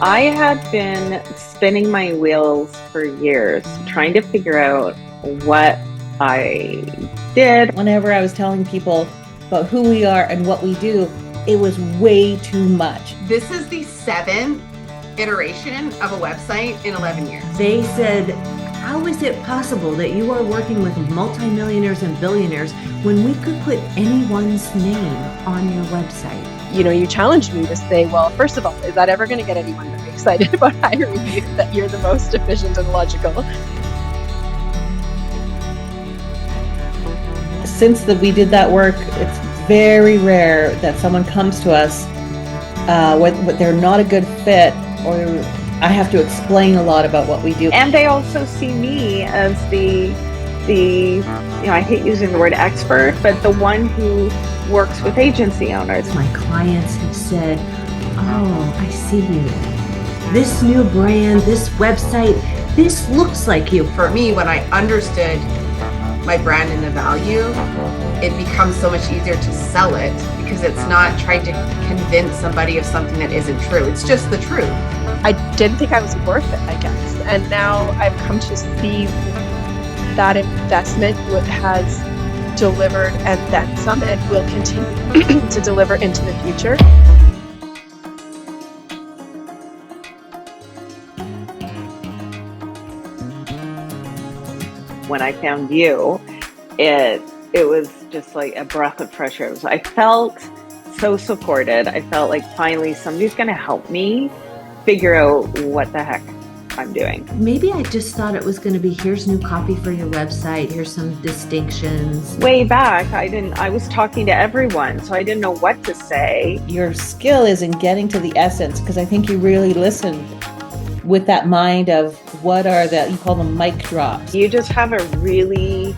I had been spinning my wheels for years, trying to figure out what I did. Whenever I was telling people about who we are and what we do, it was way too much. This is the 7th iteration of a website in 11 years. They said, how is it possible that you are working with multimillionaires and billionaires when we could put anyone's name on your website? You challenged me to say, well, first of all, is that ever going to get anyone very excited about hiring you, that you're the most efficient and logical? Since we did that work, it's very rare that someone comes to us when they're not a good fit, or I have to explain a lot about what we do. And they also see me as the I hate using the word expert, but the one who works with agency owners. My clients have said, oh, I see you. This new brand, this website, this looks like you. For me, when I understood my brand and the value, it becomes so much easier to sell it because it's not trying to convince somebody of something that isn't true. It's just the truth. I didn't think I was worth it, I guess. And now I've come to see that investment has delivered and then some, and will continue to deliver into the future. When I found you, it was just like a breath of fresh air. I felt so supported. I felt like finally somebody's going to help me figure out what the heck I'm doing. Maybe I just thought it was going to be, here's new copy for your website, here's some distinctions. Way back, I was talking to everyone, so I didn't know what to say. Your skill is in getting to the essence, because I think you really listen with that mind of what are you call them mic drops. You just have a really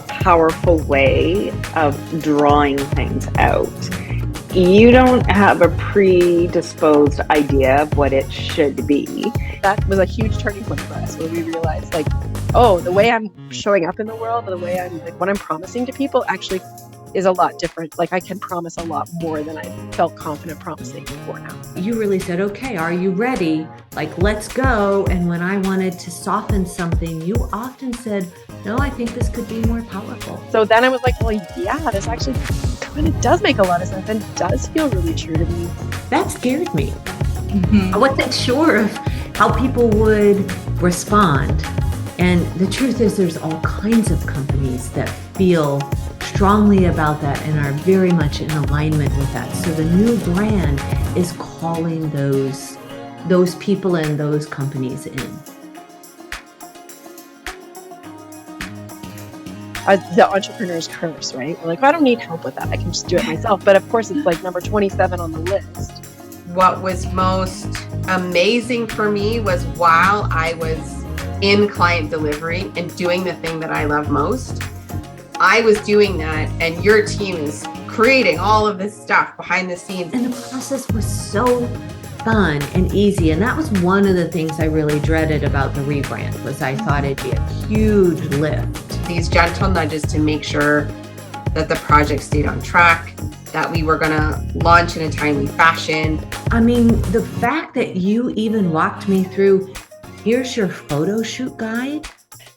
powerful way of drawing things out. You don't have a predisposed idea of what it should be. That was a huge turning point for us, where we realized, like, oh, the way I'm showing up in the world, the way what I'm promising to people actually is a lot different. Like, I can promise a lot more than I felt confident promising before now. You really said, okay, are you ready? Like, let's go. And when I wanted to soften something, you often said, no, I think this could be more powerful. So then I was like, well, yeah, this actually kind of does make a lot of sense and does feel really true to me. That scared me. I wasn't sure of how people would respond. And the truth is, there's all kinds of companies that feel strongly about that and are very much in alignment with that. So the new brand is calling those people and those companies in. The entrepreneur's curse, right? We're like, I don't need help with that. I can just do it myself. But of course, it's like number 27 on the list. What was most amazing for me was while I was in client delivery and doing the thing that I love most, I was doing that, and your team is creating all of this stuff behind the scenes. And the process was so fun and easy. And that was one of the things I really dreaded about the rebrand, was I thought it'd be a huge lift. These gentle nudges to make sure that the project stayed on track, that we were gonna launch in a timely fashion. I mean, the fact that you even walked me through, here's your photo shoot guide.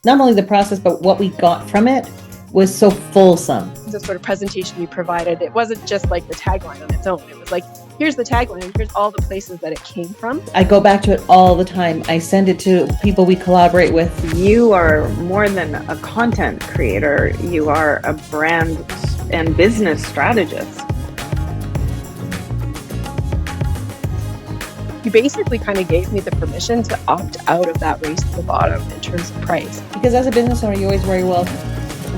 Not only the process, but what we got from it was so fulsome. The sort of presentation you provided, it wasn't just like the tagline on its own. It was like, here's the tagline and here's all the places that it came from. I go back to it all the time. I send it to people we collaborate with. You are more than a content creator. You are a brand and business strategist. You basically kind of gave me the permission to opt out of that race to the bottom in terms of price. Because as a business owner, you always worry, well,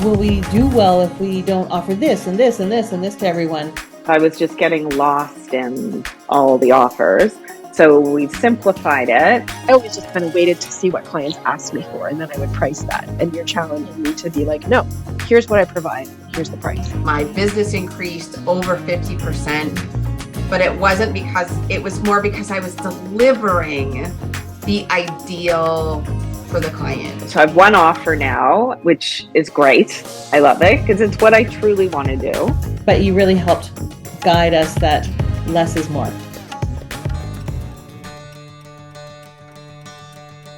will we do well if we don't offer this and this and this and this to everyone? I was just getting lost in all the offers. So we simplified it. I always just kind of waited to see what clients asked me for, and then I would price that. And you're challenging me to be like, no, here's what I provide. Here's the price. My business increased over 50%, but it wasn't because, it was more because I was delivering the ideal for the client. So I have one offer now, which is great. I love it because it's what I truly want to do. But you really helped guide us that less is more.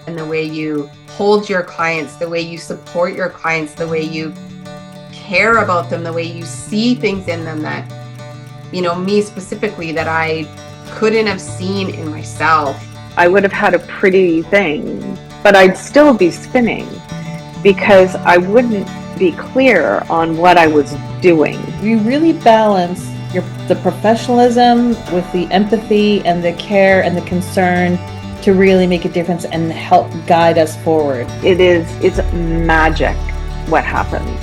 and the way you hold your clients, the way you support your clients, the way you care about them, the way you see things in them that, you know, me specifically, that I couldn't have seen in myself. I would have had a pretty thing, but I'd still be spinning because I wouldn't be clear on what I was doing. You really balance the professionalism with the empathy and the care and the concern to really make a difference and help guide us forward. It's magic what happens.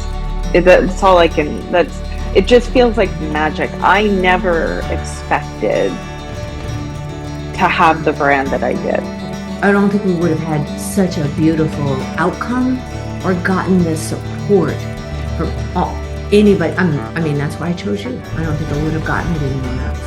That's all I can, it just feels like magic. I never expected to have the brand that I did. I don't think we would have had such a beautiful outcome or gotten the support from anybody. I mean, that's why I chose you. I don't think I would have gotten it anywhere else.